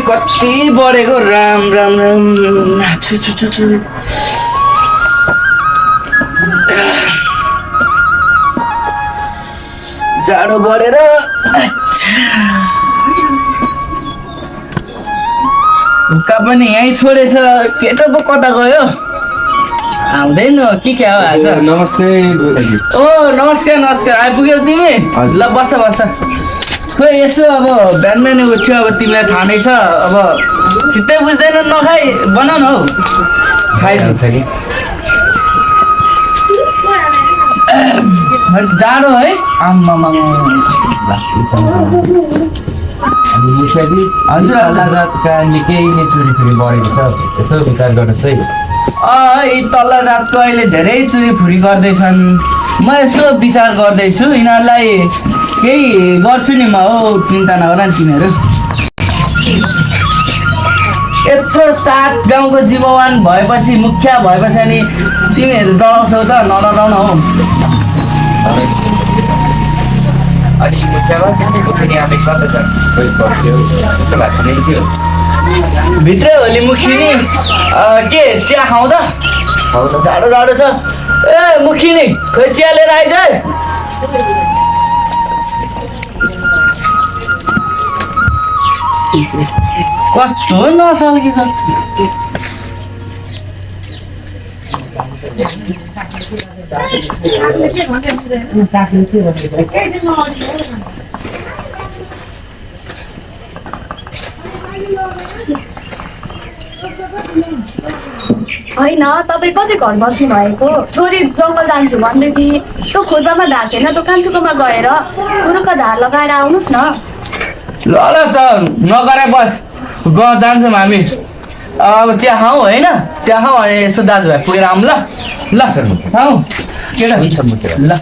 कति बढेको राम राम राम छु छु छु छु जाडो बढेर हुक्का पनि यहीँ छोडेछ केटो पो कता गयो आउँदैन के हो आज नमस्ते ओ नमस्कार नमस्कार आइपुग्यौ तिमी ल बस बस खोइ यसो अब बिहान बिहानै उठ्यो अब तिमीलाई थाहा नै छ अब छिट्टै बुझ्दैन नखाइ बनाऊ न हौ खाइहाल्छ नि जाडो है आम्मामा अनि मुखियाजी हजुर तल्ला जातका निकै नै चोरीफुरी बढेको छ यसो विचार गर्नुहोस् है यी तल्ला जातको अहिले धेरै चुरीफुरी गर्दैछन् म यसो विचार गर्दैछु यिनीहरूलाई केही गर्छु नि म हो चिन्ता नगर नि तिमीहरू यत्रो सात गाउँको जीववान भएपछि मुखिया भएपछि अनि तिमीहरू डराउँछौ त नडराउन हौ अनि मुखियामा मुखिनी आफै छ त कोही बस्यो कस्तो लाग्छ नि त्यो भित्रै होली मुखिनी के चिया खाउँ त जाडो जाडो छ ए मुखिनी खोइ चिया लिएर आइज है कस्तो नसल्की छ होइन तपाईँ कति घर बस्नु भएको छोरी जङ्गल जान्छु भन्दै थिएँ त्यो खुर्पामा धार छैन त्यो कान्छुकोमा गएर पुरुको धार लगाएर आउनुहोस् न ल ल त नगरे बस जान्छौँ हामी अब चिया खाउँ होइन चिया खाउँ अनि यसो दाजुभाइ पुगेर आऊँ ल ल खाउँ केटा हुन्छ मुखिया ल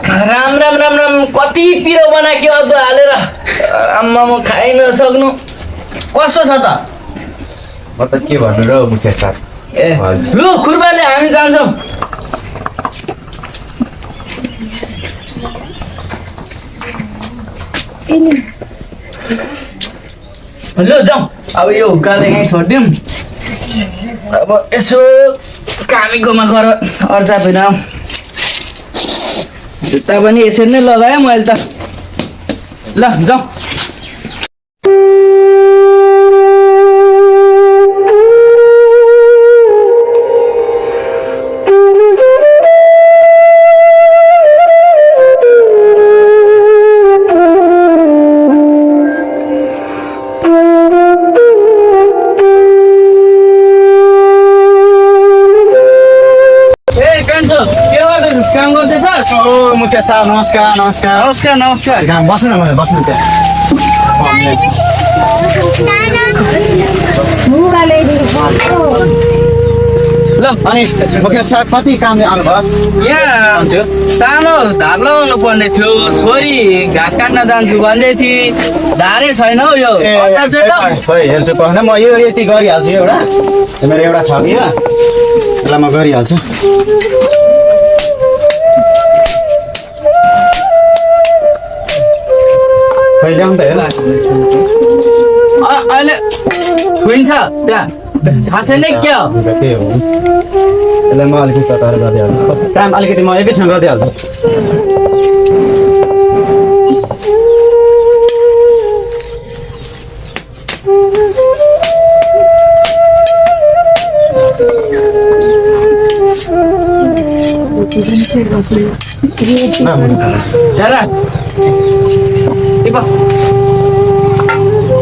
राम राम राम राम कति पिरो बनायो अदुवा हालेर आम्मा म खाइ नसक्नु कस्तो छ त म त के भन्नु र मुखिया साहब ए लु खुर्बाले हामी जान्छौँ लु जाउँ अब यो हुक्काले यहीँ छोडिदिउँ अब यसो कालीकोमा गएर अर्चा फेराउँ जुत्ता पनि यसरी नै लगाएँ मैले त ल जाउँ काम गर्दैछ मुखिया साहब नमस्कार नमस्कार नमस्कार नमस्कार बस्नु न बस्नु त्यहाँ ल अनि मुखिया साहब कति काम आउनुभयो यहाँ सानो धार लगाउनु पर्ने थियो छोरी घाँस काट्न जान्छु भन्दै थिएँ धारै छैन हौ यो खोइ हेर्छु पर्ने म यो यति गरिहाल्छु एउटा मेरो एउटा छ कि यसलाई म गरिहाल्छु ल्याउनु त हेर अहिले छुइन्छ त्यहाँ थाहा छैन क्या हो के हो यसलाई म अलिकति तताएर गरिदिइहाल्छु काम अलिकति म एकैछिन गरिदिइहाल्छु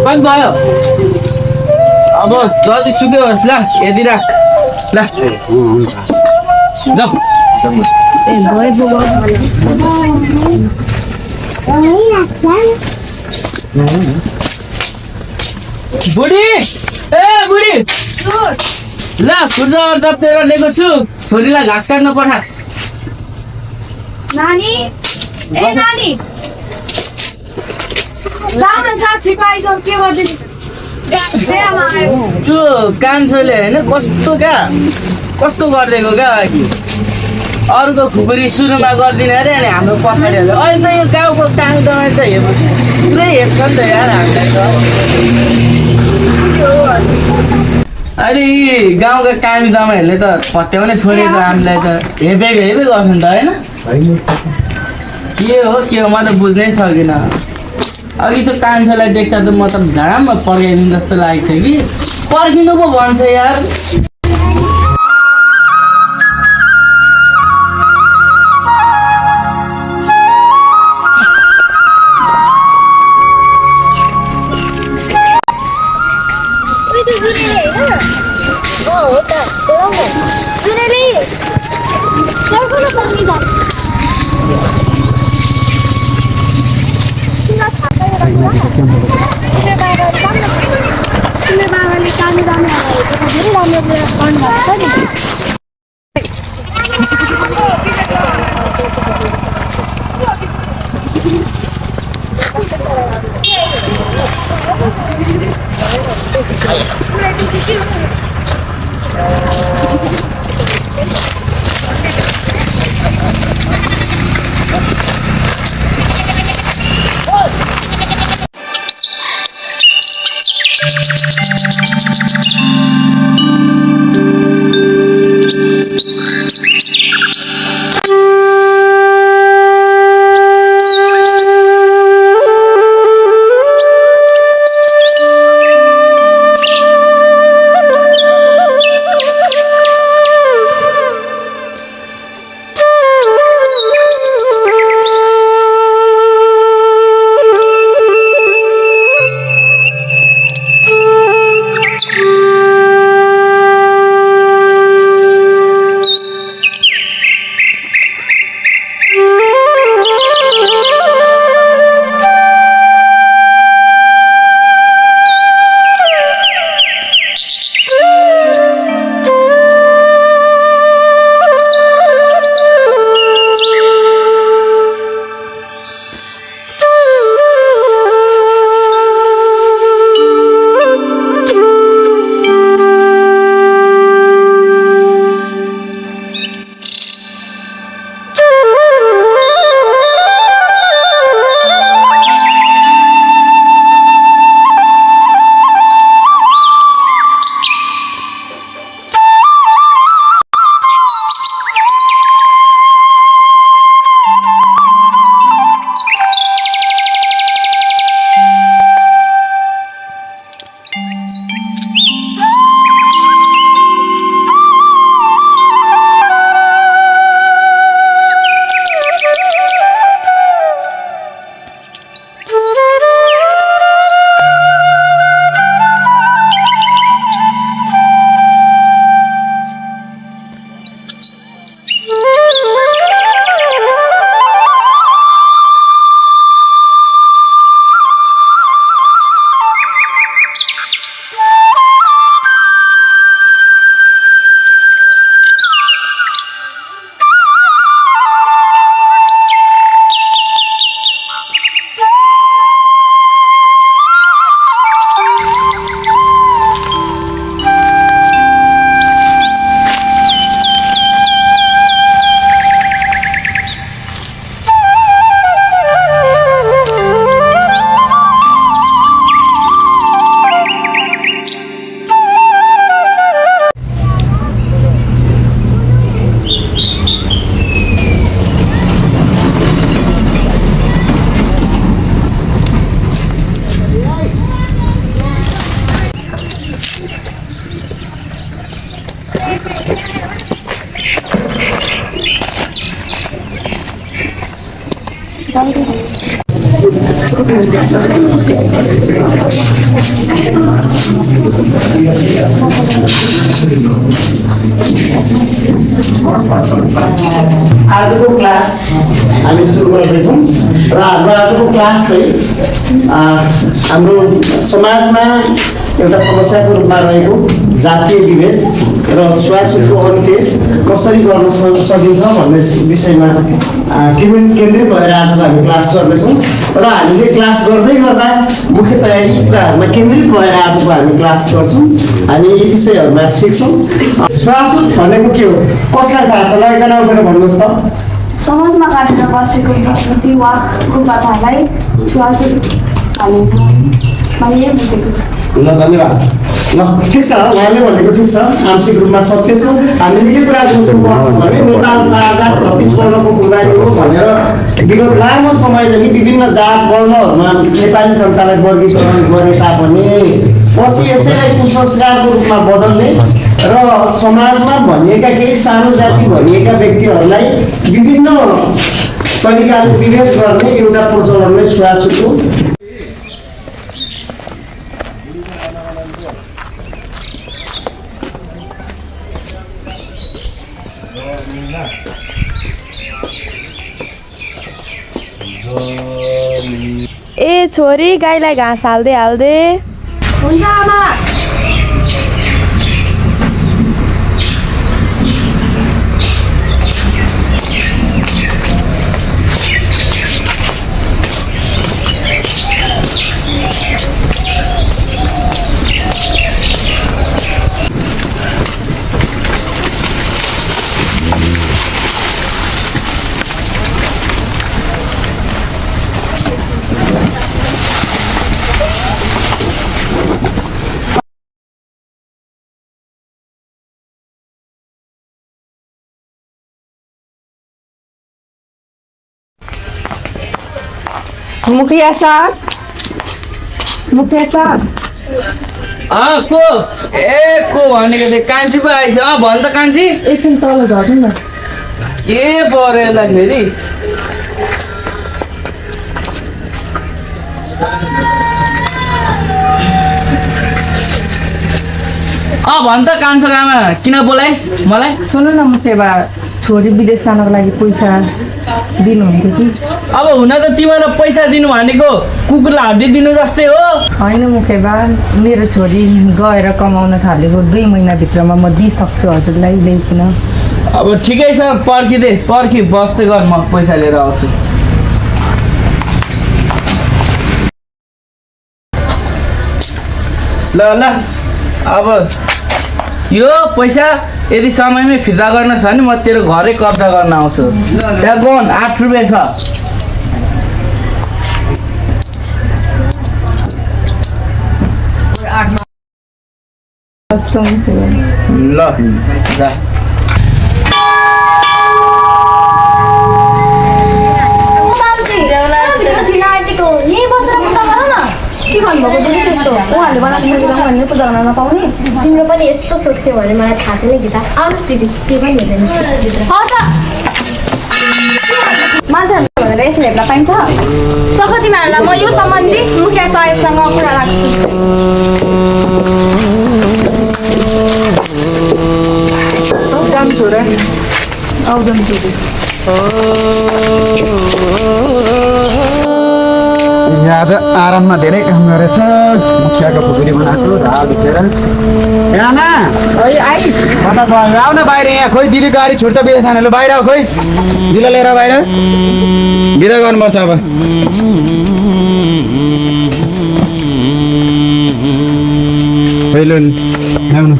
कति भयो अब जल्दी सुक्यो होस् ल यदि राख ल हुन्छ जाऊ बुढी ए बुढी ल खुर्जा दप्तेर लिएको छु छोरीलाई घाँस काट्न पठा नानी ए नानी राम्रो छ छिपाइदो के गर्दैछ त्यो कान्छोले होइन कस्तो क्या कस्तो गरिदिएको क्या कि अरूको खुकुरी सुरुमा गरिदिने अरे अनि हाम्रो पछाडि अहिले त यो गाउँको काम दबाई त पुरै हेर्छ नि त यार हामीलाई त अहिले यी गाउँका कामी दमाईहरूले त पत्याउने छोडेर हामीलाई त हेपे गर्छ नि त होइन के हो म त बुझ्नै सकिनँ अघि त्यो कान्छोलाई देख्दा त म त झाडाममा पर्खाइदिनु जस्तो लागेको थियो कि पर्खिनु पो भन्छ यार आजको क्लास हामी सुरु गर्दैछौँ र हाम्रो आजको क्लास चाहिँ हाम्रो समाजमा एउटा समस्याको रूपमा रहेको जातीय विभेद र छुवाछुतको अन्त्य कसरी गर्न सकिन्छ भन्ने विषयमा केन्द्रित भएर आज हामी क्लास गर्दैछौँ र हामीले क्लास गर्दै गर्दा मुख्य तयारी कुराहरूमा केन्द्रित भएर आजको हामी क्लास गर्छौँ हामी यी विषयहरूमा सिक्छौँ श्वासोत भनेको के हो कसलाई थाहा छ ल एकजना उठेर भन्नुहोस् त समाजमा काटेर बसेको प्रकृति वा रूपतालाई छुवाछुत भनिन्छ मैले यही बुझेको छु ल धन्यवाद ल ठिक छ उहाँले भनेको ठिक छ आंशिक रूपमा सत्य छ हामीले के कुरा गर्नुपर्छ भने नेपाल 4036 वर्णको भूभाग हो भनेर विगत लामो समयदेखि विभिन्न जात वर्णहरूमा नेपाली जनतालाई वर्गीकरण गरे तापनि पछि यसैलाई कुसंस्कारको रूपमा बदल्ने र समाजमा भनिएका केही सानो जाति भनिएका व्यक्तिहरूलाई विभिन्न तरिकाले विभेद गर्ने एउटा प्रचलन नै छुवाछुत हो ए छोरी गाईलाई घाँस हाल्दै हाल्दै हुन्छ आमा मुखिया साहब को ए को भनेको चाहिँ कान्छी पो आइछ भन् त कान्छी एकछिन तल झर्नु न के पऱ्यो यसलाई फेरि भन् त कान्छो आमा किन बोलाइस् मलाई सुन्नु न मुखिया बा छोरी विदेश जानको लागि पैसा दिनुहुन्थ्यो कि अब हुन त तिमीलाई पैसा दिनु भनेको कुकुरलाई हड्डी दिनु जस्तै हो होइन मुखिया बा मेरो छोरी गएर कमाउन थालेको 2 महिनाभित्रमा म दिइसक्छु हजुरलाई ल्याइकिन अब ठिकै छ पर्खी बस्दै गर म पैसा लिएर आउँछु ल अब यो पैसा यदि समयमै फिर्ता गर्न छ भने म तेरो घरै कब्जा गर्न आउँछु त्यहाँ गन 8 रुपियाँ छ कस्तो ल जा के भन्नुभएको दिदी त्यस्तो उहाँहरूले बनाएको भने पूजा गर्न नपाउने तिम्रो पनि यस्तो सोच्थ्यो भने मलाई थाहा थिएन गीता आउनुहोस् दिदी के पनि हेर्दैन मान्छेहरू भनेर यसो हेर्न पाइन्छ तब तिमीहरूलाई म यो सम्बन्धी मुखिया साहेबसँग कुरा राख्छु जान्छु र आउँछु आज आराममा धेरै काम गरेछ मुखियाको फुकुरी बनाएको ढाड उठेर आना आइस आऊ न बाहिर यहाँ खोइ दिदी गाडी छुट्छ बिदा सानोले बाहिर आऊ खोइ बिदा लिएर बाहिर बिदा गर्नुपर्छ अब पहिलो आउनु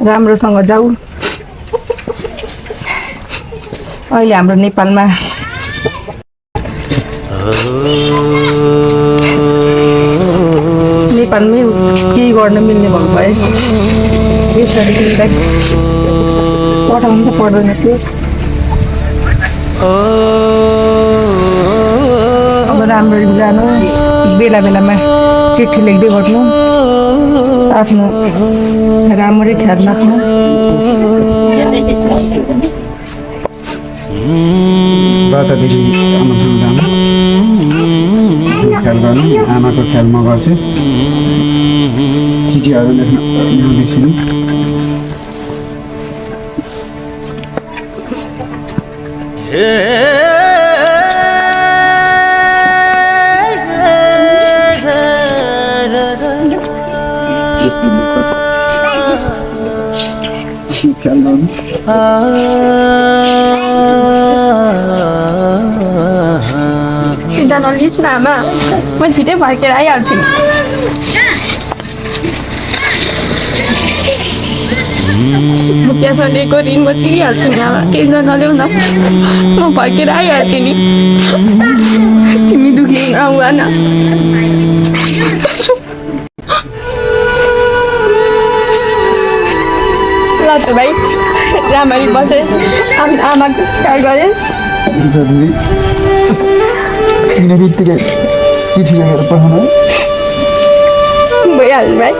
राम्रोसँग जाऊ अहिले हाम्रो नेपालमा नेपालमै केही गर्न मिल्ने भएको भए यसरी तिमीलाई पठाउनु त पर्दैन थियो अब राम्ररी जानु बेला बेलामा चिठी लेख्दै गर्नु आफ्नो राम्ररी ख्याल राख्नु दिदी आमासँग जानु ख्याल गर्नु आमाको ख्याल म गर्छु ठिक चिठीहरू लेख्न बिर्सिनु ख्याल गर्नु चिन्ता नलिस् न आमा म छिटै फर्केर आइहाल्छु नि मुखियासँग दिएको ऋण म तिरिहाल्छु नि आमा टेन्सन नल्याउ न म फर्केर आइहाल्छु नि तिमी दुखी नहुन न ल त भाइ राम्ररी बसेस् आफ्नो आमाको ख्याल गरेस् हुन्छ दिदी किन बित्तिकै चिठी लेखेर पठाउनु है भइहाल्नु भाइ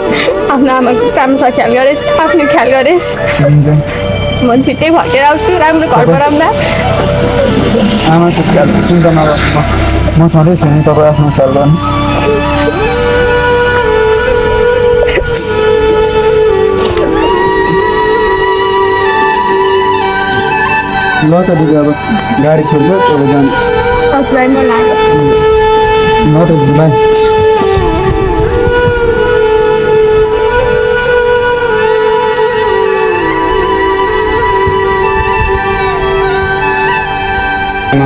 आफ्नो आमाको राम्रोसँग ख्याल गरेस् आफ्नो ख्याल गरेस् हुन्छ म छिट्टै फर्केर आउँछु राम्रो घर बनाउँदा आमाको ख्याल चिन्ता नगर्नु म छँदैछु नि तपाईँ आफ्नो ख्याल गर्नु ल त दिदी अब गाडी छोड्छ तपाईँ जानु हस् भाइ म लाग्यो ल त दिदी बाई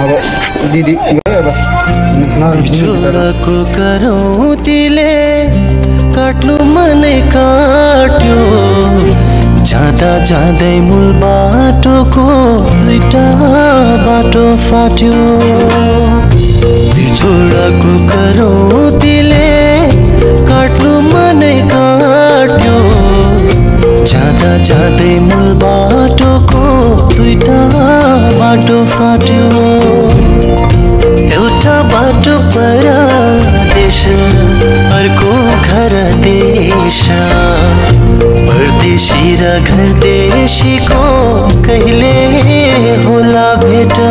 अब दिदी गयो अब छोराको करौँतीले काट्नु मनै काट्यो जाँदा जाँदै मूल बाटोको दुईटा बाटो फाट्यो बिछोडाको करौँतीले काट्नु मनै काट्यो जाँदा जाँदै मूल बाटोको दुईटा बाटो फाट्यो एउटा बाटो परदेश अर्को घर देश परदेशी र घर देशीको कहिले होला भेटा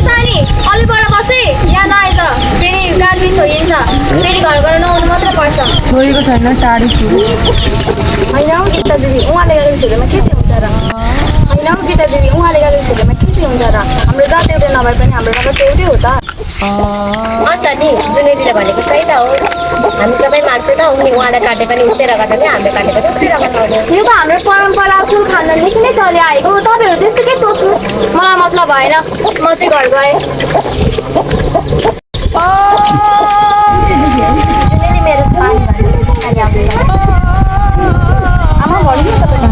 सानी अलिबाट बसे यहाँ नआए त फेरि गाडी छोडिन्छ फेरि घर गएर नआउनु मात्रै पर्छ छोडेको छैन टाढी छु होइन हौ गीता दिदी उहाँले गरेको छोडेमा के चाहिँ हुन्छ र होइन हौ गीता दिदी उहाँले गरेको छोडेमा के चाहिँ हुन्छ र हाम्रो जात एउटै नभए पनि हाम्रो जात एउटै हो त अन्त नि जुनेलीले भनेको सही त हो हामी सबै मान्छे त उनी उहाँलाई काटे पनि उस्तै रगत नि हामीले काटे पनि उस्तै रगत आउने यो त हाम्रो परम्परा कुल खानदेखि नै चलि आएको तपाईँहरू त्यस्तो के सोच्नु मलाई मतलब भएन म चाहिँ घर गएँ जुनेली मेरो पानी आमा भन्नु न तपाईँ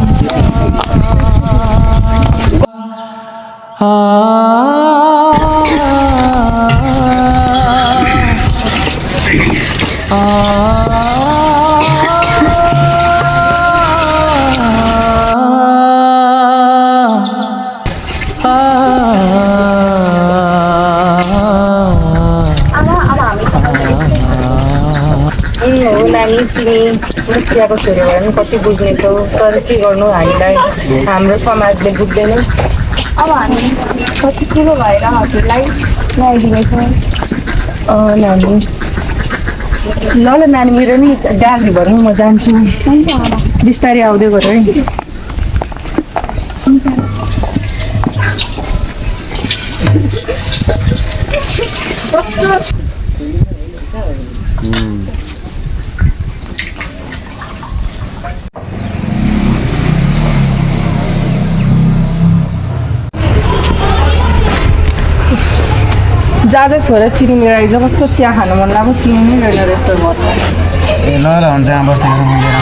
नानी तिमी मुखियाको छोरी भएर पनि कति बुझ्ने छौ तर के गर्नु हामीलाई हाम्रो समाजले बुझ्दैन अब हामी कति ठुलो भएर हजुरलाई ल्याइदिनेछौँ नानी ल नानी मेरो नि गाडी भर्नु म जान्छु हुन्छ आमा बिस्तारै आउँदै गर है जहाँ चाहिँ छोरा चिनी मिलाइज कस्तो चिया खानु मन लाग्यो चिनी नै रहेन रहेछ घरमा ए ल ल हुन्छ यहाँ बस्दै लिएर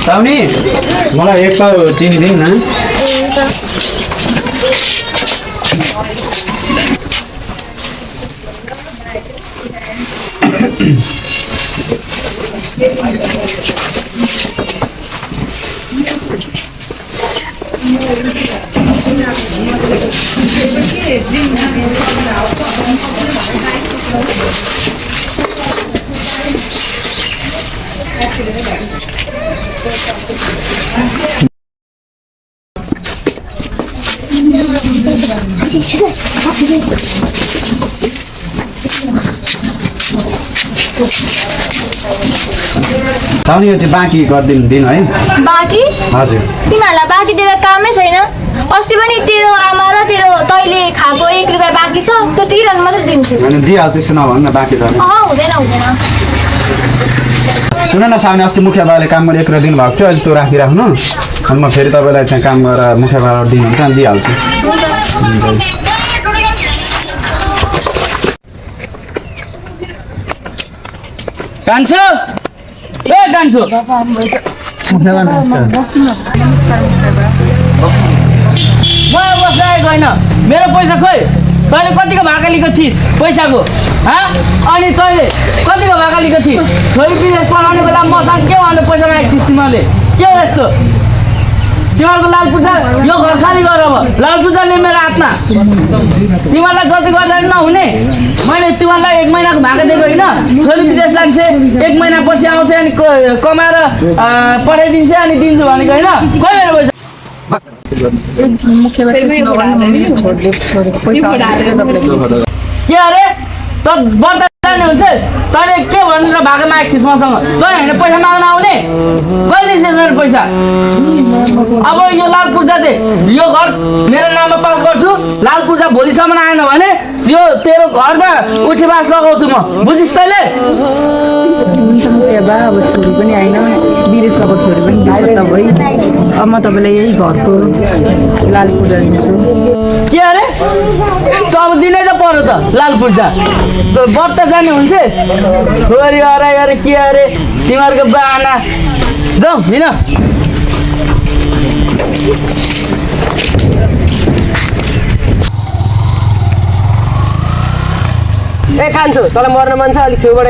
साउनी मलाई एक पाउ चिनी दिनु न साउनी यो चाहिँ बाँकी गरिदिनु दिनु है बाँकी हजुर तिमीहरूलाई बाँकी दिएर कामै छैन अस्ति पनि तेरो आमा र तेरो तैँले खाएको 1 रुपियाँ बाँकी छ त्यो तिरेर मात्रै दिन्छु होइन दिइहाल त्यस्तो नभन्नु न बाँकी त हुँदैन हुँदैन सुन न साउनी अस्ति मुखिया बाले काम गरेर 1 रुपियाँ दिनुभएको थियो अहिले त्यो राखिराख्नु अनि म फेरि तपाईँलाई चाहिँ काम गरेर मुखिया बाबाट दिनुहुन्छ अनि दिइहाल्छु कान्छो ए कान्छो मुखिया बा म बस्राएको होइन मेरो पैसा खोइ तैँले कतिको भाका लिएको थिइस् पैसाको अनि तैँले कतिको भाका लिएको थिइस् छोरी विदेश पढाउने बेला मसँग के भन्नु पैसा मागेको थिइस् तिमीहरूले के हो यस्तो तिमीहरूको लाल पूजा यो घर खाली गर अब लाल पूजाले मेरो हातमा तिमीहरूलाई जति गर्दा नहुने मैले तिमीहरूलाई 1 महिनाको भाका दिएको होइन छोरी विदेश लान्छे 1 महिना पछि आउँछ अनि कमाएर पठाइदिन्छ अनि दिन्छु भनेको होइन खोइ मेरो पैसा के अरे त बर्ता जाने हुन्छ तैँले के भनेर भागा मागेको थिइस् मसँग तँ होइन पैसा माग्न आउने कहिले दिन्छस् मेरो पैसा अब यो लाल पूर्जा चाहिँ यो घर मेरो नाममा पास गर्छु लाल पूर्जा भोलिसम्म आएन भने यो तेरो घरमा उठी बास लगाउँछु म बुझिस् तैँले हुन्छ मुखिया बा अब छोरी पनि आइन विदेशको छोरी पनि बिर्ता भइ अब म तपाईँलाई यही घरको लाल पूजा दिन्छु के अरे सब दिनै त पर्यो त लाल पूर्जा व्रत जाने हुन्छ छोरी हराइ अरे के अरे तिमीहरूको बाना जाउँ हिँड ए खान्छु तँलाई मर्न मन छ अलिक छेउबाट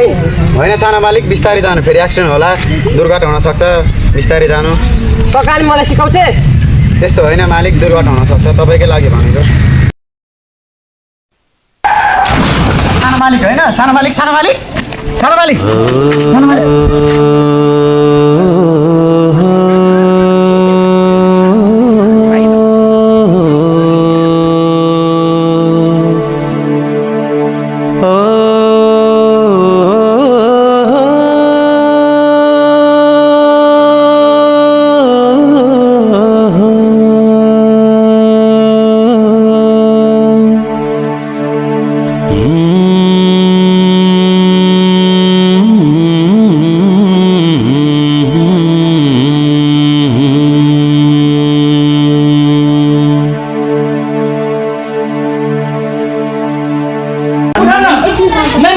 होइन सानो मालिक बिस्तारै जानु फेरि एक्सिडेन्ट होला दुर्घटना हुनसक्छ बिस्तारै जानु त कहानी मलाई सिकाउँछे त्यस्तो होइन मालिक दुर्घटना हुनसक्छ तपाईँकै लागि भनेको सानो मालिक होइन सानो मालिक सानो मालिक सानो मालिक सानो मालिक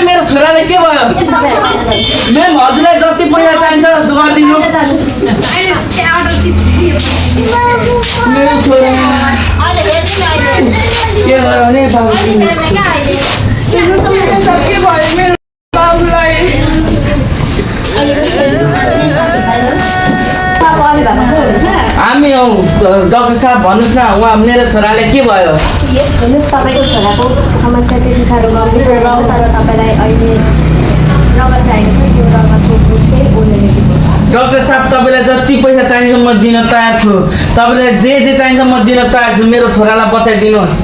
मेरो छोराले के भयो म्याम हजुरलाई जति पैसा चाहिन्छ गरिदिनु मेरो छोरा के भयो भने हामी हौ डाक्टर साहब भन्नुहोस् न उहाँ मेरो छोराले के भयो हेर्नुहोस् तपाईँको छोराको समस्या त्यति साह्रो गम्भीर र तर तपाईँलाई अहिले रगत चाहिएको छ त्यो रगतको ग्रुप चाहिँ ओ नेगेटिभ हो डाक्टर साहब तपाईँलाई जति पैसा चाहिन्छ म दिन तयार छु तपाईँलाई जे चाहिन्छ म दिन तयार छु मेरो छोरालाई बचाइदिनुहोस्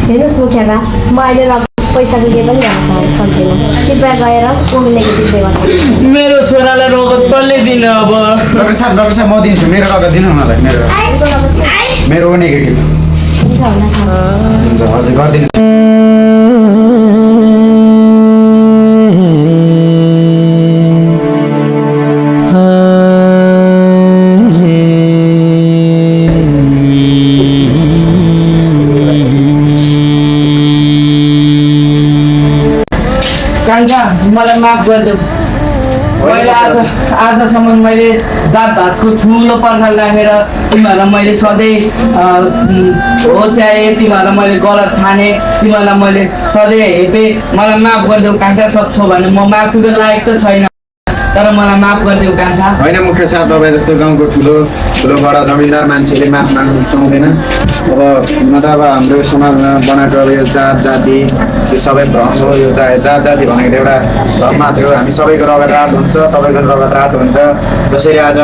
हेर्नुहोस् मुखिया बा म अहिले रगत पैसाको के पनि गर्न सक्दिनँ कृपया गएर ओ नेगेटिभ सेवा मेरो छोरालाई रगत कसले दिनु अब डाक्टर साहब म दिन्छु मेरो रगत दिनु न मलाई मेरो ओ नेगेटिभ हुन्छ होला हजुर गरिदिनु कान्छा मलाई माफ गरिदेऊ मैले आजसम्म मैले जातभातको ठुलो पर्खाल राखेर तिमीहरूलाई मैले सधैँ होच्याएँ तिमीहरूलाई मैले गलत ठाने तिमीहरूलाई मैले सधैँ हेपेँ मलाई माफ गरिदेऊ कान्छा सक्छौ भने म माफीको लायक त छैन तर मलाई माफ गरिदेऊ कान्छा होइन मुख्य साहब तपाईँ जस्तो गाउँको ठुलो बडा जमिनदार मान्छेले माफ माग्नु सुहाउँदैन अब न त अब हाम्रो समाजमा बनाएको अब यो जात जाति यो सबै भ्रम हो यो जात जाति भनेको एउटा भ्रम मात्र हो हामी सबैको रगत रात हुन्छ तपाईँको रगत रात हुन्छ जसरी आज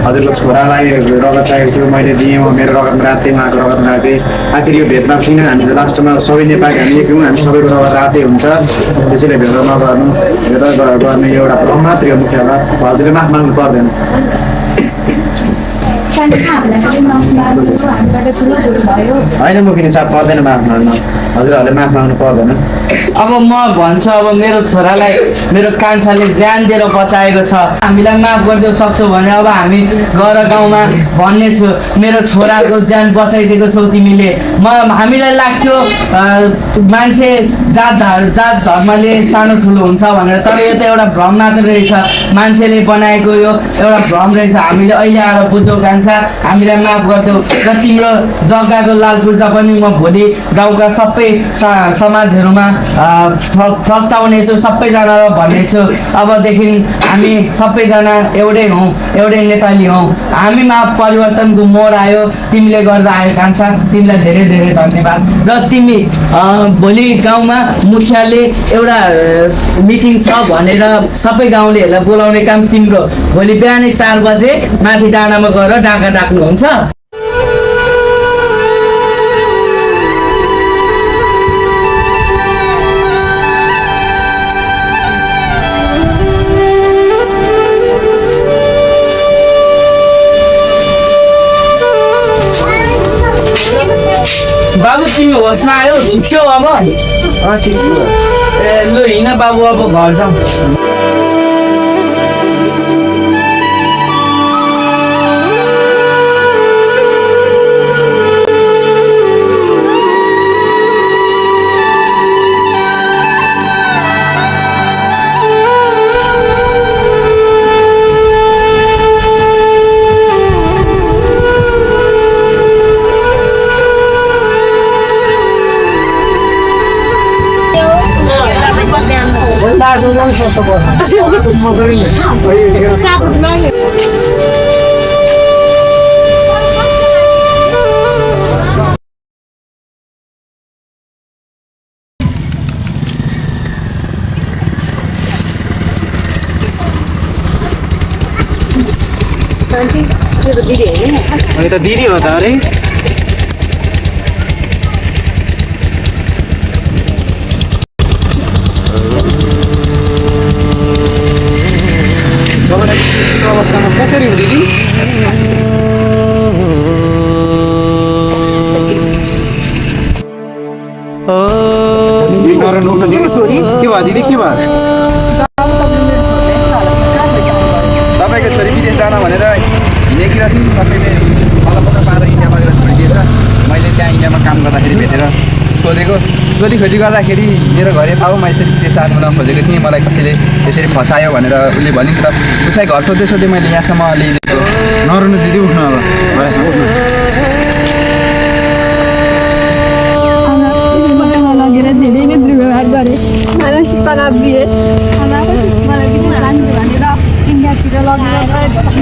हजुरको छोरालाई रगत चाहिएको थियो मैले दिएँ मेरो रगत रातै उहाँको रगत राखेँ आखिर यो भेदभाव किन हामी लास्टमा सबै नेपाली हामी एक हौँ हामी सबैको रगत रातै हुन्छ त्यसैले भेदभाव नगर्नु भेदभाव गर्ने एउटा भ्रम मात्रै हो मुख्य हजुरले माफ माग्नु पर्दैन होइन मुखिनी साहब पर्दैन माफ माग्नु हजुरहरूले माफ माग्नु पर्दैन अब म भन्छु अब मेरो छोरालाई मेरो कान्छाले ज्यान दिएर बचाएको छ हामीलाई माफ गरिदिनु सक्छौ भने अब हामी गएर गाउँमा भन्ने छु मेरो छोराको ज्यान बचाइदिएको छौ तिमीले हामीलाई लाग्थ्यो मान्छे जात धर्मले सानो ठुलो हुन्छ भनेर तर यो त एउटा भ्रम मात्र रहेछ मान्छेले बनाएको यो एउटा भ्रम रहेछ हामीले अहिले आएर बुझ्यौँ कान्छा हामीलाई माफ गरिदेऊ र तिम्रो जग्गाको लाल पूर्जा पनि म भोलि गाउँका सबै समाजहरूमा प्रस्ताउने छु सबैजनालाई भन्ने छु अबदेखि हामी सबैजना एउटै हौँ एउटै नेपाली हौँ हामीमा परिवर्तनको मोड आयो तिमीले गर्दा आयो कान्छा तिमीलाई धेरै धेरै धन्यवाद र तिमी भोलि गाउँमा मुखियाले एउटा मिटिङ छ भनेर सबै गाउँलेहरूलाई बोलाउने काम तिम्रो भोलि बिहानै 4 बजे माथि डाँडामा गएर डाका डाक्नुहुन्छ बाबु तिमी होसमा आयो ठिक छौ अब ठिक छु ए लु हिँड बाबु अब घर जाउँ दिदी हो त अरे अवस्थामा कसरी हो दिदी छोरी के भयो दिदी के भयो तपाईँको छोरी विदेश जान भनेर हिँडेकी रहेछन् कसैले मलाई पत्र पारेर इन्डियामा गएर छोडिदिएछ मैले त्यहाँ इन्डियामा काम गर्दाखेरि भेटेर सोधी खोजी गर्दाखेरि मेरो घरे थाहा म यसरी विदेश जानु नखोजेको थिएँ मलाई कसैले त्यसरी फसायो भनेर उसले भन्यो नि त उसलाई घर सोध्दै मैले यहाँसम्म ल्याइदिएको नरुनु दिदी उठ्नु अब भएसँग उठ्नु लगेर धेरै नै दुर्व्यवहार गरेँ मानसिक तनाव दिएँ मलाई विदेश जान्छु भनेर इन्डियातिर लगेर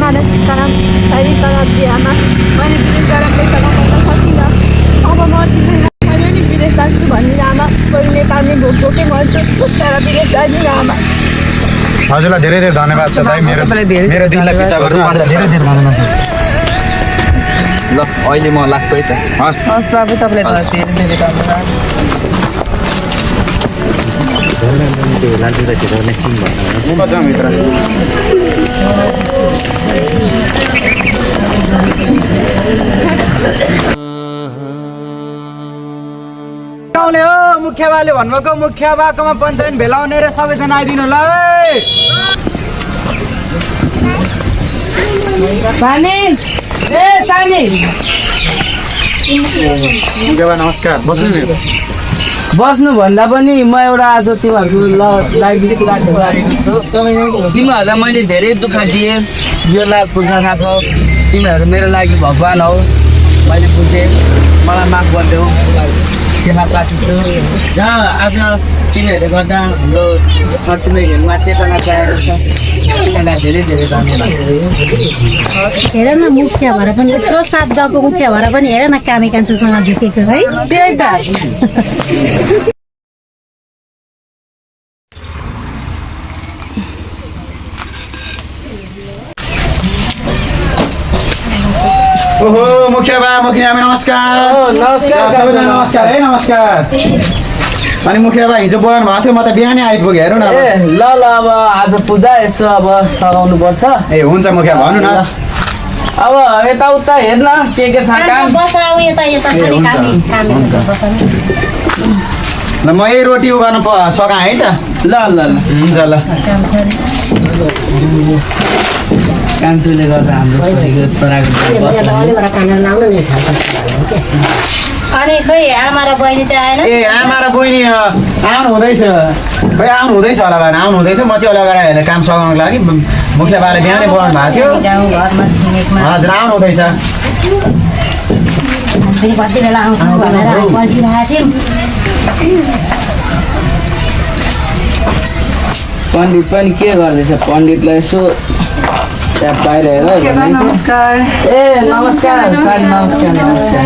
मानसिक तनाव शारीरिक तनाव दिएँ आमा मैले विदेश गएर पैसा कमाउन सकिनँ अब म मैले नि विदेश जान्छु भनेर आमा कोही नेपालले भोकै मर्छु तर विदेश जान्छु आमा हजुरलाई धेरै धेरै धन्यवाद छ दाइ मेरो दिनलाई फिर्ता गर्नु धेरै धेरै धन्यवाद ल अहिले म लाग्छु है त हस् बाबु तपाईँलाई धेरै धेरै धन्यवाद गाउँले हो मुखियाबाले भन्नुभएको मुखियाबाकोमा पञ्चायत भेलाउने र सबैजना आइदिनु ल मुखियाबा नमस्कार बस्नु नि बस्नु भन्दा पनि म एउटा आज तिमीहरूको लागि कुरा गरेको छु तिमीहरूलाई मैले धेरै दुःख दिएँ यो लाल पूजा राखौ तिमीहरू मेरो लागि भगवान् हौ मैले बुझेँ मलाई माफ गरिदेऊ सेवा पार्टीछु र आज तिमीहरूले गर्दा हाम्रो छरछिमेकीहरूमा चेतना पाएको छ त्यसलाई धेरै धेरै धन्यवाद हेर न मुखिया भएर पनि यत्रो साथ दको मुखिया भएर पनि हेर न कामी कान्छासँग झुकेको है त्यही त ओहो मुखिया आमा नमस्कार नमस्कार सबैजना नमस्कार है नमस्कार अनि मुखिया बा हिजो बोलाउनु भएको थियो म त बिहानै आइपुगेँ हेरौँ न ए ल अब आज पूजा यसो अब सघाउनु पर्छ ए हुन्छ मुखिया भन्नु न अब यताउता हेर्न के छ काम ल म यही रोटी उगाउन सघाएँ है त ल ल ल हुन्छ ल कान्छुले गर्दा हाम्रो छोराको अनि खोइ आमा र बहिनी चाहिँ आएन ए आमा र बहिनी आउनु हुँदैछ खै आउनु हुँदैछ होला भाइ आउनु हुँदै थियो म चाहिँ होला अगाडि हेरेर काम सघाउनुको लागि मुखिया बाले बिहानै बोलाउनु भएको थियो गाउँघरमा छिमेकमा हजुर आउनु हुँदैछ फेरि कति बेला आउँछ भनेर पर्खिरहेको थियौँ पण्डित पनि के गर्दैछ पण्डितलाई यसो त्यहाँ बाहिर हेर नमस्कार ए नमस्कार सानी नमस्कार नमस्कार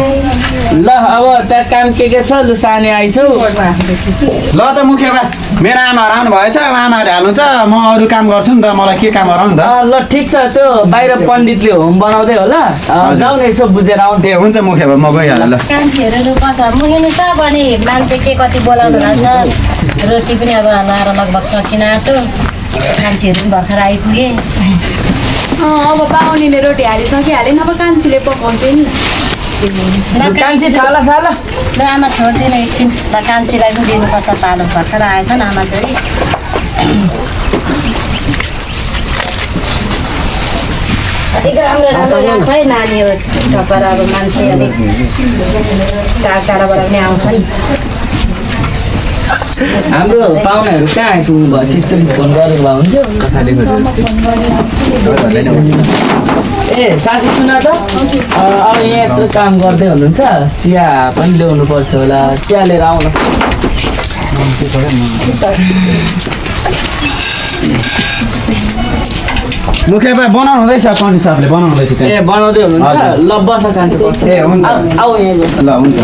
ल अब त्यहाँ काम के छ लु सानी आइसौ ल त मुखिया बा मेरो आमाहरू आउनु भएछ अब आमाहरूले हाल्नुहुन्छ म अरू काम गर्छु नि त मलाई के काम गराउनु नि त ल ठिक छ त्यो बाहिर पण्डितले होम बनाउँदै होला जाउँ न यसो बुझेर आउँ ए हुन्छ मुखिया बा म गइहालेँ ल कान्छीहरू बस मुहिनी छ भने मान्छे के कति बोलाउनु भएको छ रोटी पनि अब लाएर लगभग सकिन आँट्यो कान्छीहरू पनि भर्खर आइपुगे अब पाहुनीले रोटी हालिसकिहाले नभए कान्छीले पकाउँछ नि कान्छी थाला ल आमा छोडिदिनु एकछिन ल कान्छीलाई पनि दिनुपर्छ पालो भर्खर आएछन् आमा छोरी अलिक राम्रो राम्रो लाग्छ है नानी हो टपर अब मान्छे अलिक टाढाबाट पनि आउँछ नि हाम्रो पाहुनाहरू कहाँ आइपुग्नु भयो सिस्टरले फोन गरेको भए हुन्थ्यो ए साथी सुन त अब यहाँ यत्रो काम गर्दै हुनुहुन्छ चिया पनि ल्याउनु पर्थ्यो होला चिया लिएर आउनु मुखिया बा बनाउनु हुँदैछ पण्डित साहबले बनाउनु हुँदैछ ए बनाउँदै हुनुहुन्छ ल बस कान्छो बस ए हुन्छ आऊ यहाँ बस ल हुन्छ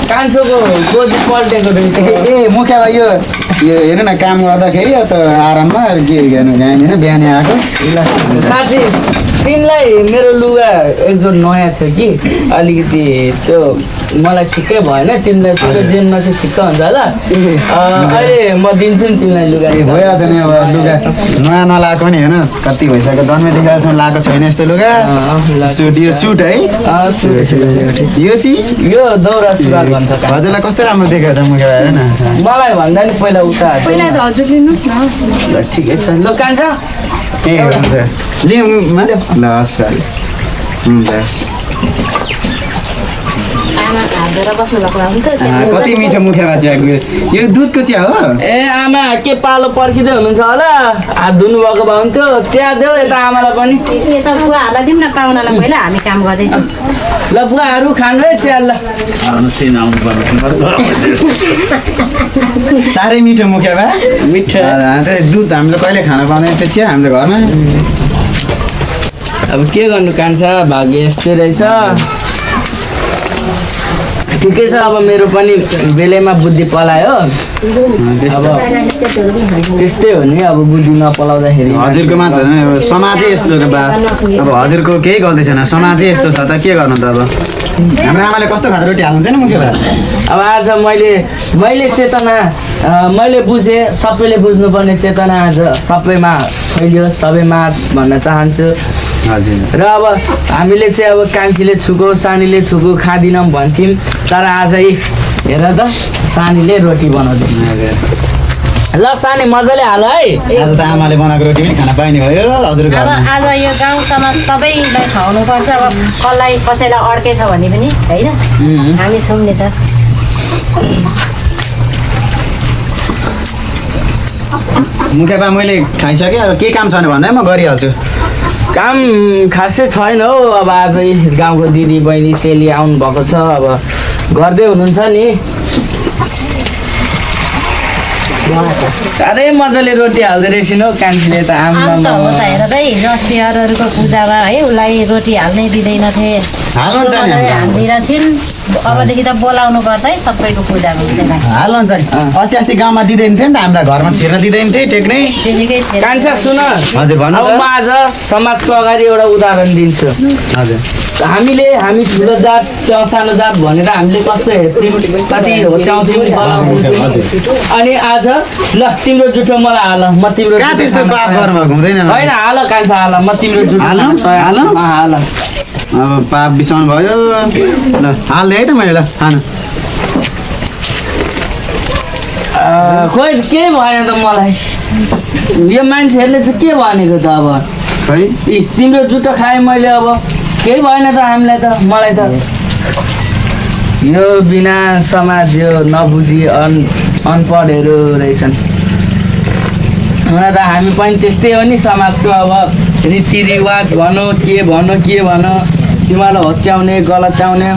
कान्छोको गोजी पल्टेको रहेछ ए मुखिया बा यो हेर्नु न काम गर्दाखेरि त आराममा के गर्नु यहाँनिर बिहानै आएको साँच्ची तिमीलाई मेरो लुगा एकजोड नयाँ थियो कि अलिकति त्यो मलाई ठिकै भएन तिमीलाई त्यो जेनमा चाहिँ ठिक्क हुन्छ होला अहिले म दिन्छु नि तिमीलाई लुगा ए भइहाल्छ नि अब लुगा नयाँ नलाएको नि होइन कति भइसक्यो जन्मेदेखि अहिलेसम्म लगाएको छैन यस्तो लुगा सुट यो सुट है यो चाहिँ यो दौरा सुरुवात भन्छ हजुरलाई कस्तो राम्रो देखेको छ मुखिया हेर न मलाई भन्दा नि पहिला उता पहिला त हजुर लिनुहोस् न ल ठिकै छ ल कान्छा ए हुन्छ लिउँ ल हस् हुन्छ कति मिठो मुखिया चियाको यो दुधको चिया हो ए आमा के पालो पर्खिँदै हुनुहुन्छ होला हात धुनु भएको भए हुन्थ्यो चिया देऊ यता आमालाई पनि यता बुवाहरूलाई दिउँ न पाहुनालाई पहिला हामी काम गर्दैछौँ ल बुवाहरू खानु है चिया ल साह्रै मिठो मुखिया बा मिठो दुध हामीले कहिले खान पाउँदैन त्यो चिया हाम्रो घरमा अब के गर्नु कान्छा भाग्य यस्तै रहेछ ठिकै छ अब मेरो पनि बेलैमा बुद्धि पलायो अब त्यस्तै हो नि अब बुद्धि नपलाउँदाखेरि हजुरको मात्र होइन अब समाजै यस्तो बा अब हजुरको केही गर्दै छैन समाजै यस्तो छ त के गर्नु त अब हाम्रो आमाले कस्तो खाँदा रोटी हाल्नुहुन्छ नि मुख्य बा अब आज मैले चेतना मैले बुझेँ सबैले बुझ्नुपर्ने चेतना आज सबैमा फैलियोस् सबैमा भन्न चाहन्छु हजुर र अब हामीले चाहिँ अब कान्छीले छुको सानीले छुको खाँदिनौँ भन्थ्यौँ तर आज हेर त सानीले रोटी बनाउँदैन ल सानी मजाले हाल है आज त आमाले बनाएको रोटी पनि खान पाइने भयो हजुरको अब घरमा आज यो गाउँ समाज सबैलाई खुवाउनुपर्छ अब कसलाई कसैलाई अड्केछ भने पनि होइन हामी छौँ नि त मुखे बा मैले खाइसकेँ अब के काम छ भने भन्दा म गरिहाल्छु काम खासै छैन हौ अब आज गाउँको दिदी बहिनी चेली आउनु भएको छ अब गर्दै हुनुहुन्छ नि साह्रै मजाले रोटी हाल्दो रहेछ हौ कान्छीले त अन्त हो त हेर दाइ हिजो अस्ति अरूहरूको पूजामा है उसलाई रोटी हाल्नै दिँदैनथे हालिदिएर छिन् अबदेखि त बोलाउनु पर्छ है सबैको पूजामा उसैलाई हाल्नुहुन्छ नि अस्ति गाउँमा दिँदैन थियो नि त हामीलाई घरमा छिर्न दिँदैन थियो टेक्नै कान्छा सुन हजुर भन्नु अब म आज समाजको अगाडि एउटा उदाहरण दिन्छु हजुर हामी ठुलो जात सानो जात भनेर हामीले कस्तो हेर्थ्यौँ कति होच्याउँथ्यौँ अनि आज ल तिम्रो जुठो मलाई हाल म तिम्रो कहाँ त्यस्तो पाप गर्नुभएको हुँदैन होइन हाल कान्छा हाल म तिम्रो जुठो हाल अब पाप बिसाउनु भयो ल हाल्दै है त मैले ल खानु खोइ केही भएन त मलाई यो मान्छेहरूले चाहिँ के भनेको त अब खै तिम्रो जुठो खाएँ मैले अब केही भएन त हामीलाई त मलाई त यो बिना समाज यो नबुझी अनपढहरू रहेछन् हुन त हामी पनि त्यस्तै हो नि समाजको अब रीतिरिवाज भनौँ के भनौँ तिमीलाई होच्याउने गलत्याउने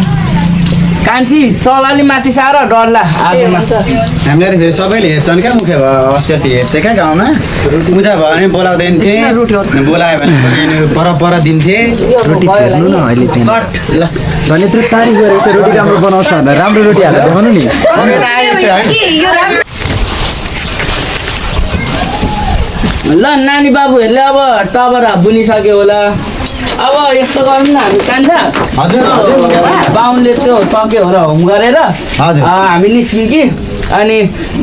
कान्छी सलाली माथि साह्रो डरला आजमा हामीलाई त फेरि सबैले हेर्छन् क्या मुखे अस्ति हेर्थेँ क्या गाउँमा पूजा भयो भने बोलाउँदैन थिएँ बोलायो भने पर दिन्थे रोटी फेर्नु न अहिले ल झन् यत्रो तारिफ गरेको छ रोटी राम्रो बनाउँछ भनेर राम्रो रोटी हालेर देखाउनु नि ल नानी बाबुहरूले अब टबर बुनिसक्यो होला अब यस्तो गर्नु न हामी कान्छ बाहुनले त्यो सक्यो होला होम गरेर हामी निस्क्यौँ कि अनि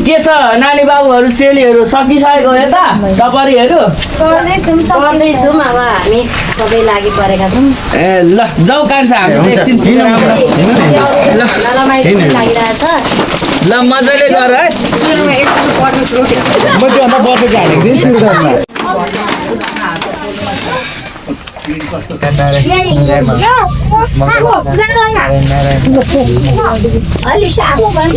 के छ नानी बाबुहरू चेलीहरू सकिसकेको यता टपरीहरू पढ्दैछौँ अब हामी सबै लागि परेका छौँ ए ल जाऊ कान्छ हामी एकछिन लागिरहेछ ल मजाले गर है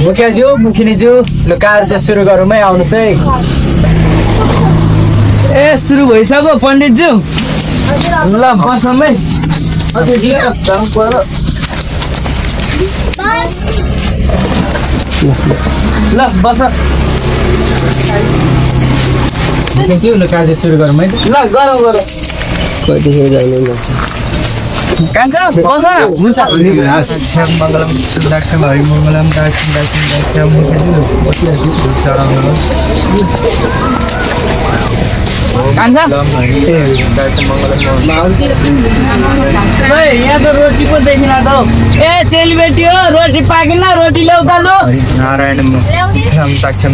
मुखियाज्यू मुखिनीज्यू ल कार्य चाहिँ सुरु गरौँ है आउनुहोस् है ए सुरु भइसक्यो पण्डितज्यू ल बसौँ है ल बस मुखियाज्यू ल कार्य सुरु गरौँ है ल गरौँ कान्छ बस हुन्छ मङ्गलम सुदाक्षम हरिमङ्गलम दाक्षम कान्छ यहाँ त रोटी पो देखिन त ए चेलीबेटी हो रोटी पाकिन रोटी ल्याउ त लु नारायण ताक्षम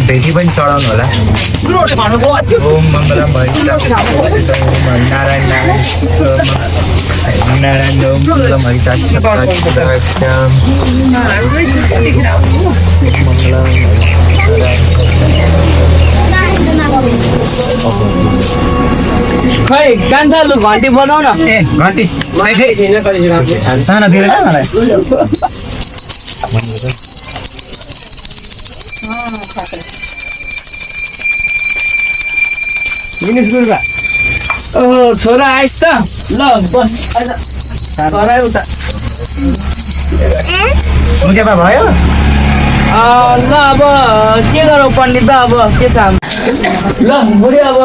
भेटी पनि चढाउनु होला ओम मङ्गलम नारायण नारायण ओम मङ्गलम खै कान्छा लु घन्टी बनाउ न ए घन्टी सानो दिएर मलाई ओ छोरा आइस त ल बस उता मुखेपा भयो ल अब के गरौँ पण्डित त अब के छ ल बुढी अब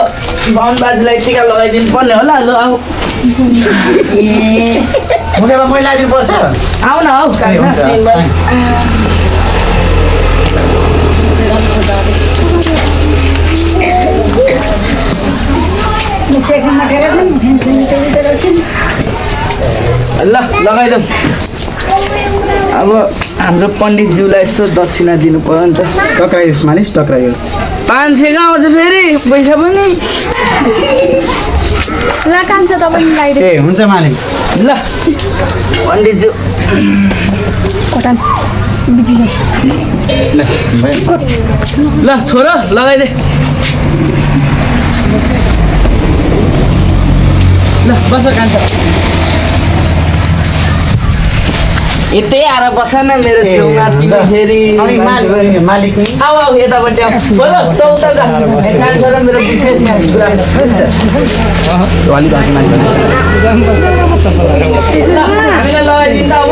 बाहुन बाजेलाई टिका लगाइदिनु पर्ने होला ल आऊ मुखेपा मैले लगाइदिनु पर्छ आऊ न हौ ल लगाइदेऊ अब हाम्रो पण्डितज्यूलाई यसो दक्षिणा दिनु पर्यो नि त टक्राइस मानिस टक्रायो 500 आउँछ फेरि पैसा पनि ल कान्छ तपाईँ लगाइदिनु ए हुन्छ मालिक ल पण्डितज्यू ल छोरा लगाइदे ल बस कान्छ यतै आएर बस न मेरो छेउमा तिमी फेरि मालिक आऊ आऊ यतापट्टि आऊ बोल त उता जा खान्छ र मेरो विशेष कुरा ल हामीलाई लगाइदिन्छ अब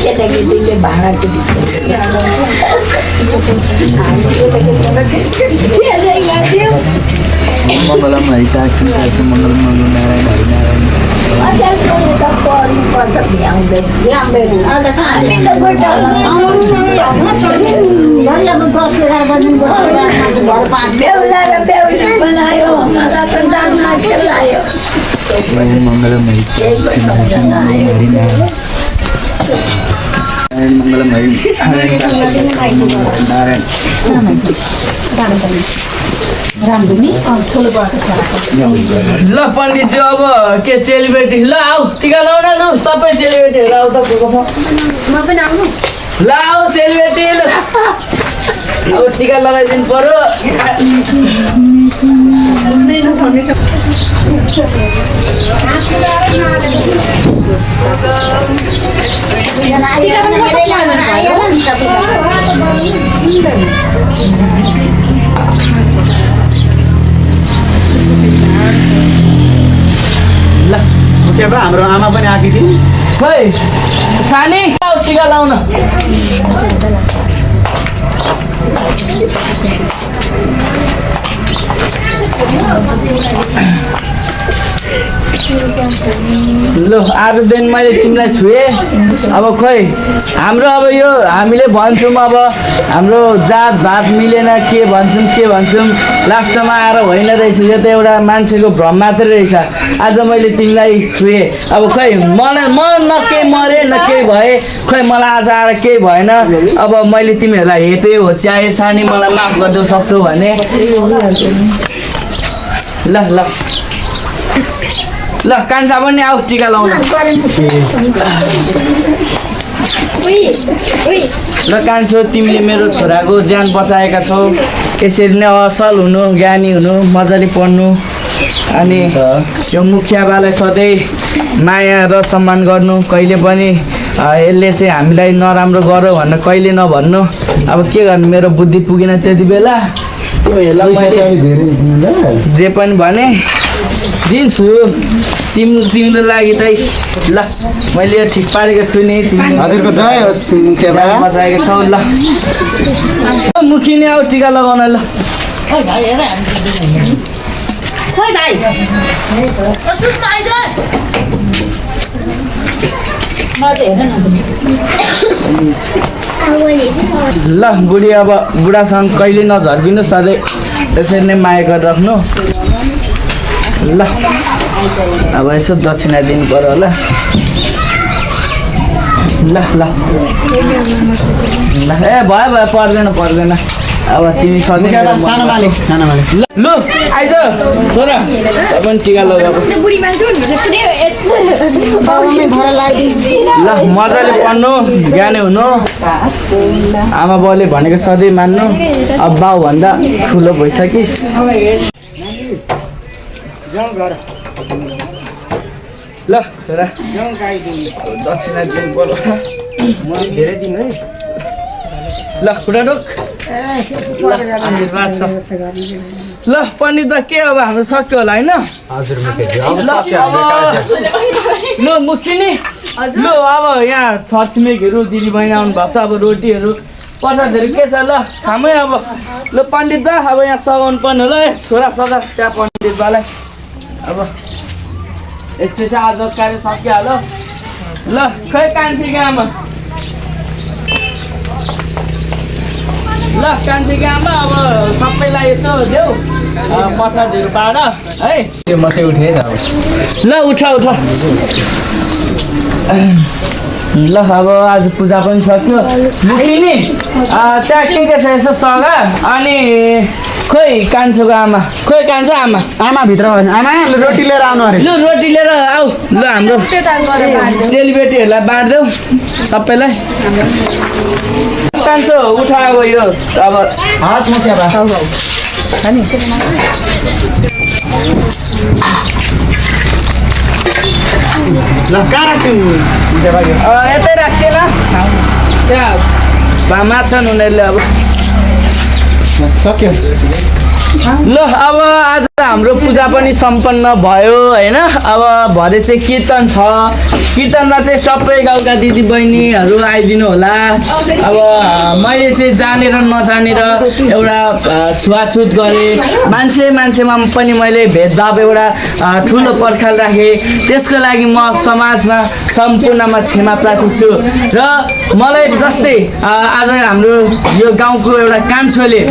केटाकेटीले भाँडाको मङ्गलम हरिता छिन्ता मङ्गल मङ्गल नारायण हरिनारायण मङ्गलम हरिता छिन्ता हरिनारायण मङ्गलम हरिनारायण ल पण्डितजी अब के चेलीबेटी ल आऊ टिका लाउन लु सबै चेलीबेटीहरू आऊ त ल आऊ चेलीबेटी ल अब टिका लगाइदिनु पर्यो ल ओके बा हाम्रो आमा पनि आएकी थिइन् खोइ सानी आऊ टिका लाउन ल आज दिन मैले तिमीलाई छुएँ अब खोइ हाम्रो अब यो हामीले भन्छौँ अब हाम्रो जात भात मिलेन के भन्छौँ लास्टमा आएर होइन रहेछ यो त एउटा मान्छेको भ्रम मात्रै रहेछ आज मैले तिमीलाई छुएँ अब खोइ मलाई म न केही मरेँ न केही भएँ खोइ मलाई आज आएर केही भएन अब मैले तिमीहरूलाई हेपेँ होच्याएँ सानी मलाई माफ गरिदिनु सक्छौ भने ल ल ल कान्छा पनि आऊ टिका लाउन ल कान्छो तिमीले मेरो छोराको ज्यान बचाएका छौ यसरी नै असल हुनु ज्ञानी हुनु मजाले पढ्नु अनि यो मुखियाबालाई सधैँ माया र सम्मान गर्नु कहिले पनि यसले चाहिँ हामीलाई नराम्रो गर्यो भनेर कहिले नभन्नु अब के गर्नु मेरो बुद्धि पुगेन त्यति बेला जे पनि भने दिन्छु तिम्रो लागि त ल मैले यो ठिक पारेको छु नि हजुरको जय होस् मुखिया बचाएको छौ ल मुखी नै आऊ टिका लगाउन ल ल बुढी अब बुढासँग कहिले नझर्किनु सधैँ यसरी नै माया गरिराख्नु ल अब यसो दक्षिणा दिनु पर्यो होला ल ल ल ए भयो पर्दैन अब तिमी सधैँ लु आइज छोरा पनि टिका लगाएको ल मजाले पढ्नु ज्ञानी हुनु आमा बाउले भनेको सधैँ मान्नु अब बाउभन्दा ठुलो भइसकिस् ल छोरा दक्षिणा दिनु पर्यो धेरै दिन है ल खुट्टा डोक आशीर्वाद छ ल पण्डित के अब हाम्रो सक्यो होला होइन ल मुखिनी ल अब यहाँ छरछिमेकीहरू दिदीबहिनी आउनु भएको छ अब रोटीहरू प्रसादहरू के छ ल खामै अब ल पण्डित दा अब यहाँ सघाउनु पर्ने होला है छोरा सदा त्यहाँ पण्डित बालाई अब यस्तै चाहिँ आज कार्य सकिहाल्यो ल खै कान्छीको आमा ल कान्छीको आमा अब सबैलाई यसो देऊ प्रसादहरू पाएर है मसै उठेँ ल उठ ल अब आज पूजा पनि सक्यो लुकिने त्यहाँ के छ यसो सगा अनि खोइ कान्छोको आमा खोइ कान्छो आमा आमा भित्र आमा रोटी लिएर आउनु अरे ल रोटी लिएर आऊ ल हाम्रो चेलीबेटीहरूलाई बाँड्देऊ सबैलाई कान्छो उठाएको यो अब हस् मुखिया बा ल कहाँ राख्थ्यौ मुखिया बा यतै राखेर त्यहाँ माछन् उनीहरूले अब सक्यो ल अब आज हाम्रो पूजा पनि सम्पन्न भयो होइन अब भरे चाहिँ कीर्तन छ कीर्तनमा चाहिँ सबै गाउँका दिदीबहिनीहरू आइदिनु होला अब मैले चाहिँ जानेर नजानेर एउटा छुवाछुत गरेँ मान्छेमा पनि मैले भेदभाव एउटा ठुलो पर्खाल राखेँ त्यसको लागि म समाजमा सम्पूर्णमा क्षमा प्रार्थी छु र मलाई जस्तै आज हाम्रो यो गाउँको एउटा कान्छोले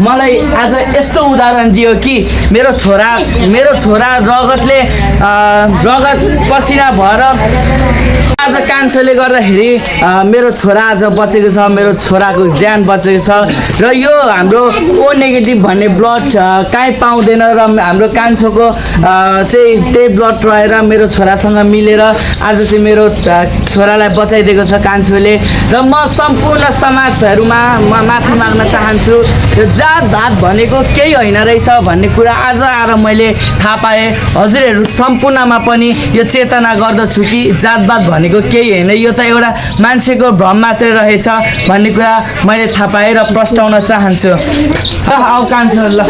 मलाई आज यस्तो उदाहरण दियो कि मेरो छोरा रगत पसिना भएर आज कान्छोले गर्दाखेरि मेरो छोरा आज बचेको छ मेरो छोराको ज्यान बचेको छ र यो हाम्रो ओ नेगेटिभ भन्ने ब्लड कहीँ पाउँदैन र हाम्रो कान्छोको चाहिँ त्यही ब्लड रहेर मेरो छोरासँग मिलेर आज चाहिँ मेरो छोरालाई बचाइदिएको छ कान्छोले र म सम्पूर्ण समाजहरूमा म माफी माग्न चाहन्छु यो जात भात भनेको केही होइन रहेछ भन्ने कुरा आज आएर मैले थाहा पाएँ हजुरहरू सम्पूर्णमा पनि यो चेतना गर्दछु कि जातपात भनेको केही होइन यो त एउटा मान्छेको भ्रम मात्रै रहेछ भन्ने कुरा मैले थाहा पाएँ र प्रस्ताउन चाहन्छु आऊ कान्छो ल